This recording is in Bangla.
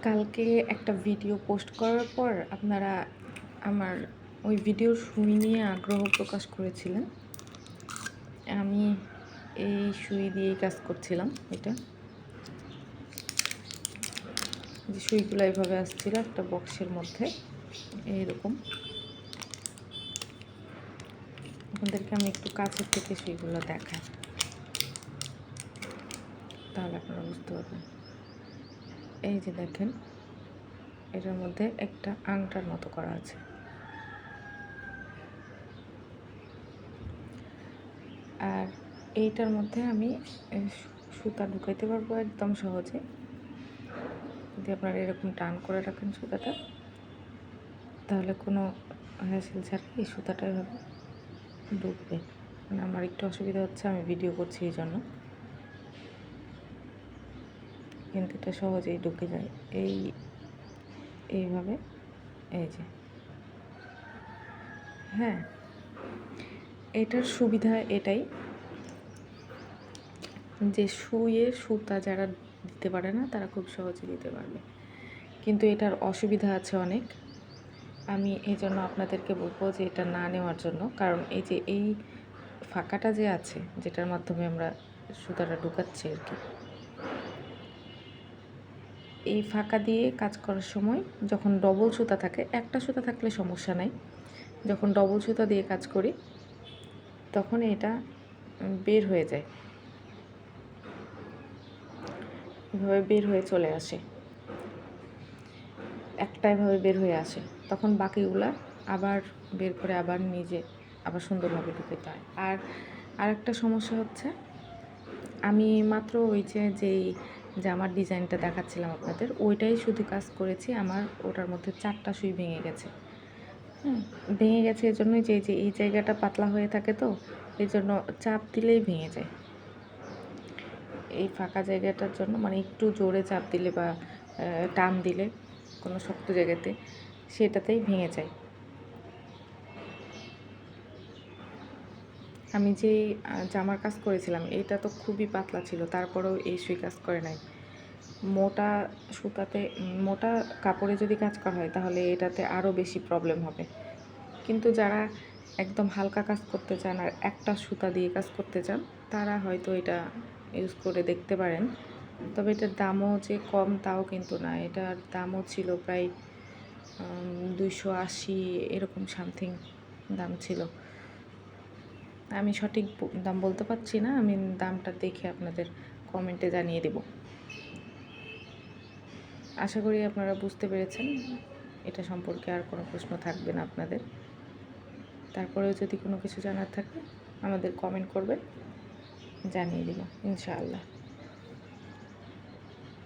কালকে একটা ভিডিও পোস্ট করার পর আপনারা আমার ওই ভিডিওর সুই নিয়ে আগ্রহ প্রকাশ করেছিলেন। আমি এই সুই দিয়েই কাজ করছিলাম। এটা যে সুইগুলো এভাবে আসছিল একটা বক্সের মধ্যে এইরকম। আপনাদেরকে আমি একটু কাছের থেকে সুইগুলো দেখাই, তাহলে আপনারা বুঝতে পারবেন। এই যে দেখেন, এটার মধ্যে একটা আংটার মতো করা আছে। আর এইটার মধ্যে আমি সুতা ঢুকাইতে পারবো একদম সহজে। যদি আপনারা এরকম টান করে রাখেন সুতাটা, তাহলে কোনো হ্যাসেল ছাড়া এই সুতাটা এভাবে ঢুকবে। মানে আমার একটু অসুবিধা হচ্ছে, আমি ভিডিও করছি এই জন্য, কিন্তু এটা সহজেই ঢুকে যায় এইভাবে। এই যে হ্যাঁ, এটার সুবিধা এটাই যে সুইয়ের সুতা যারা দিতে পারে না তারা খুব সহজে দিতে পারবে, কিন্তু এটার অসুবিধা আছে অনেক। আমি এই জন্য আপনাদেরকে বলবো যে এটা না নেওয়ার জন্য। কারণ এই যে এই ফাঁকাটা যে আছে, যেটার মাধ্যমে আমরা সুতাটা ঢুকাচ্ছি আর কি, এই ফাঁকা দিয়ে কাজ করার সময় যখন ডবল সুতা থাকে, একটা সুতা থাকলে সমস্যা নাই, যখন ডবল সুতা দিয়ে কাজ করি তখন এটা বের হয়ে যায়, এভাবে বের হয়ে চলে আসে, একটা এভাবে বের হয়ে আসে। তখন বাকিগুলা আবার বের করে আবার সুন্দরভাবে ঢুকাতে হয়। আর আরেকটা সমস্যা হচ্ছে, আমি মাত্র ওই যেই জামার ডিজাইনটা দেখাচ্ছিলাম আপনাদের, ওইটাই শুধু কাজ করেছি। আমার ওটার মধ্যে 4টা সুই ভেঙে গেছে। ভেঙে গেছে এজন্যই যে এই জায়গাটা পাতলা হয়ে থাকে, তো এই জন্য চাপ দিলেই ভেঙে যায়। এই ফাঁকা জায়গাটার জন্য মানে একটু জোরে চাপ দিলে বা টান দিলে কোনো শক্ত জায়গাতে, সেটাতেই ভেঙে যায়। আমি যে জামার কাজ করেছিলাম এটা তো খুবই পাতলা ছিল, তারপরেও এই সুই কাজ করে নাই। মোটা সুতাতে, মোটা কাপড়ে যদি কাজ করা হয় তাহলে এটাতে আরও বেশি প্রবলেম হবে। কিন্তু যারা একদম হালকা কাজ করতে চান আর একটা সুতা দিয়ে কাজ করতে চান, তারা হয়তো এটা ইউজ করে দেখতে পারেন। তবে এটার দামও যে কম তাও কিন্তু না, এটার দামও ছিল প্রায় 280 এরকম সামথিং দাম ছিল। আমি সঠিক দাম বলতে পারছি না, আমি দামটা দেখে আপনাদের কমেন্টে জানিয়ে দেব। আশা করি আপনারা বুঝতে পেরেছেন। এটা সম্পর্কে আর কোনো প্রশ্ন থাকবে না আপনাদের। তারপরেও যদি কোনো কিছু জানার থাকে আমাদের কমেন্ট করবেন, জানিয়ে দেব ইনশাআল্লাহ।